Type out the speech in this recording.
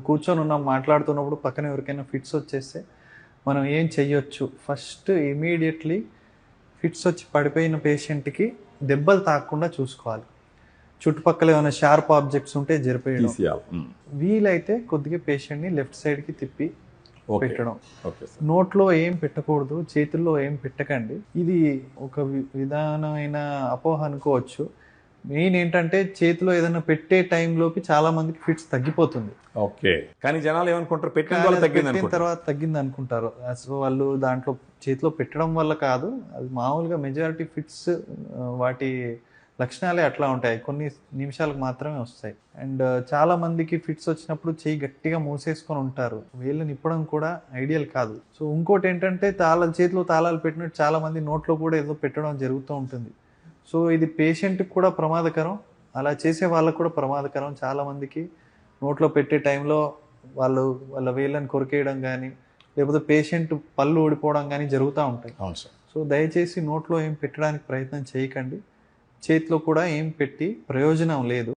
కూర్చొని ఉన్నాం మాట్లాడుతున్నప్పుడు పక్కన ఎవరికైనా ఫిట్స్ వచ్చేస్తే మనం ఏం చెయ్యొచ్చు? ఫస్ట్ ఇమీడియట్లీ ఫిట్స్ వచ్చి పడిపోయిన పేషెంట్కి దెబ్బలు తాకకుండా చూసుకోవాలి. చుట్టుపక్కల ఏమైనా షార్ప్ ఆబ్జెక్ట్స్ ఉంటే జరిపేయడం, వీలైతే కొద్దిగా పేషెంట్ని లెఫ్ట్ సైడ్కి తిప్పి పెట్టడం. నోట్లో ఏం పెట్టకూడదు, చేతుల్లో ఏం పెట్టకండి. ఇది ఒక విధానమైన అపోహ అనుకోవచ్చు. మెయిన్ ఏంటంటే చేతిలో ఏదైనా పెట్టే టైంలోకి చాలా మందికి ఫిట్స్ తగ్గిపోతుంది. ఓకే, కానీ జనాలు ఏమనుకుంటారు, పెట్టిన తర్వాత తగ్గింది అనుకుంటారు. అసలు వాళ్ళు దాంట్లో చేతిలో పెట్టడం వల్ల కాదు, అది మామూలుగా మెజారిటీ ఫిట్స్ వాటి లక్షణాలే అట్లా ఉంటాయి, కొన్ని నిమిషాలకు మాత్రమే వస్తాయి. అండ్ చాలా మందికి ఫిట్స్ వచ్చినప్పుడు చేయి గట్టిగా మూసేసుకొని ఉంటారు, వేళ్ళు నిప్పడం కూడా ఐడియల్ కాదు. సో ఇంకోటి ఏంటంటే చేతిలో తాళాలు పెట్టినట్టు చాలా మంది నోట్లో కూడా ఏదో పెట్టడం జరుగుతూ ఉంటుంది. సో ఇది పేషెంట్కి కూడా ప్రమాదకరం, అలా చేసే వాళ్ళకు కూడా ప్రమాదకరం. చాలా మందికి నోట్లో పెట్టే టైంలో వాళ్ళ వేళ్ళని కొరికేయడం కానీ, లేకపోతే పేషెంట్ పళ్ళు ఊడిపోవడం కానీ జరుగుతూ ఉంటాయి. సో దయచేసి నోట్లో ఏం పెట్టడానికి ప్రయత్నం చేయకండి, చేతిలో కూడా ఏం పెట్టి ప్రయోజనం లేదు.